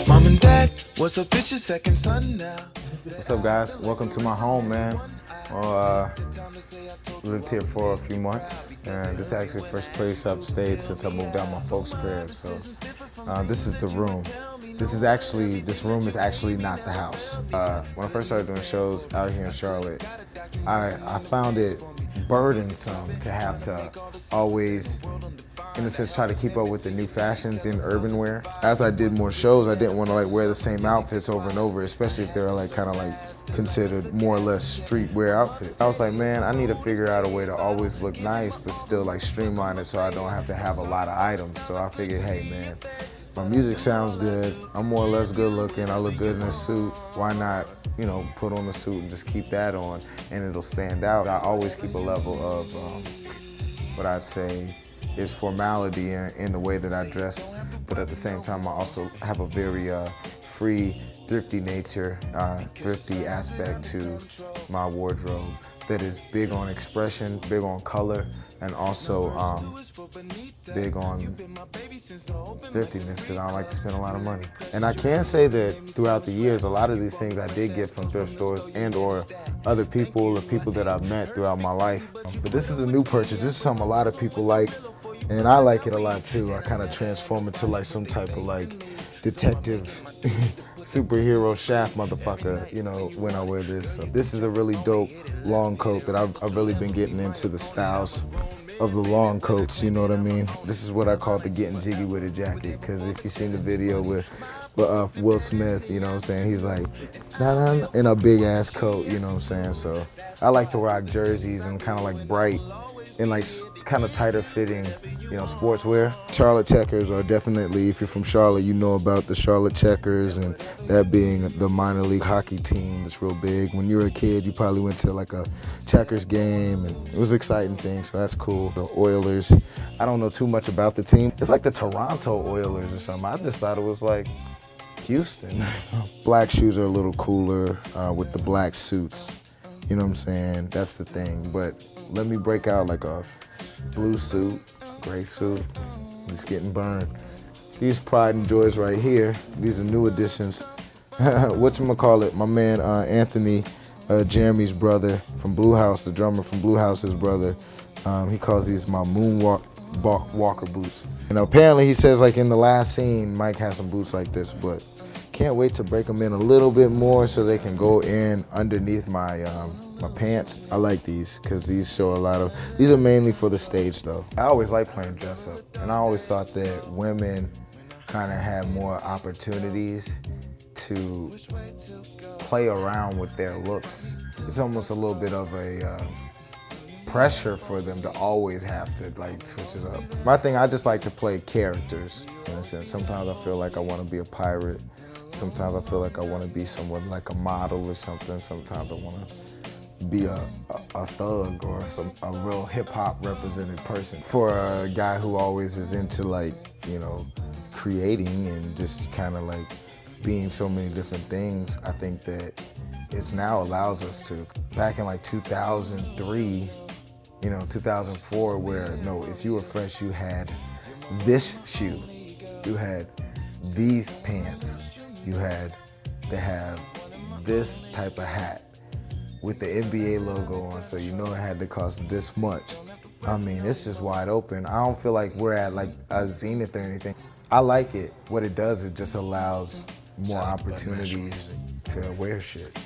Mom and Dad, what's up? It's your second son now. What's up, guys? Welcome to my home, man. Well, lived here for a few months, and this is actually the first place I've stayed since I moved out my folks' crib. So this is the room. This room is actually not the house. When I first started doing shows out here in Charlotte, I found it burdensome to have to always, in a sense, try to keep up with the new fashions in urban wear. As I did more shows, I didn't want to wear the same outfits over and over, especially if they were kind of considered more or less streetwear outfits. I was like, man, I need to figure out a way to always look nice, but still streamline it so I don't have to have a lot of items. So I figured, hey man, my music sounds good, I'm more or less good looking, I look good in a suit, why not, put on a suit and just keep that on and it'll stand out. I always keep a level of what I'd say is formality in the way that I dress, but at the same time I also have a very free, thrifty nature, thrifty aspect to my wardrobe that is big on expression, big on color, and also big on thriftiness, because I don't like to spend a lot of money. And I can say that throughout the years, a lot of these things I did get from thrift stores and or other people or people that I've met throughout my life. But this is a new purchase. This is something a lot of people like, and I like it a lot too. I kind of transform into some type of detective superhero Shaft motherfucker, when I wear this. So this is a really dope long coat that I've really been getting into the styles of the long coats, you know what I mean? This is what I call the getting jiggy with a jacket, because if you've seen the video with Will Smith, you know what I'm saying, he's nah, in a big ass coat, you know what I'm saying? So I like to rock jerseys and kind of bright and kind of tighter fitting, sportswear. Charlotte Checkers are definitely, if you're from Charlotte, you know about the Charlotte Checkers, and that being the minor league hockey team that's real big. When you were a kid, you probably went to a Checkers game, and it was an exciting thing, so that's cool. The Oilers, I don't know too much about the team. It's the Toronto Oilers or something. I just thought it was Houston. Black shoes are a little cooler with the black suits. You know what I'm saying? That's the thing. But let me break out a blue suit, gray suit. It's getting burned. These Pride and Joys right here, these are new additions. Whatchamacallit, my man Anthony, Jeremy's brother from Blue House, the drummer from Blue House's brother, he calls these my Walker boots. And apparently he says in the last scene, Mike has some boots like this, but can't wait to break them in a little bit more so they can go in underneath my my pants. I like these because these show these are mainly for the stage though. I always like playing dress up, and I always thought that women kind of had more opportunities to play around with their looks. It's almost a little bit of a pressure for them to always have to switch it up. My thing, I just like to play characters in a sense. Sometimes I feel like I want to be a pirate. Sometimes I feel like I want to be someone like a model or something. Sometimes I want to be a thug or a real hip-hop represented person. For a guy who always is into creating and just kind of being so many different things, I think that it now allows us to. Back in 2003, 2004, where if you were fresh, you had this shoe, you had these pants, you had to have this type of hat with the NBA logo on, so it had to cost this much. I mean, it's just wide open. I don't feel like we're at a zenith or anything. I like it. What it does, it just allows more opportunities to wear shit.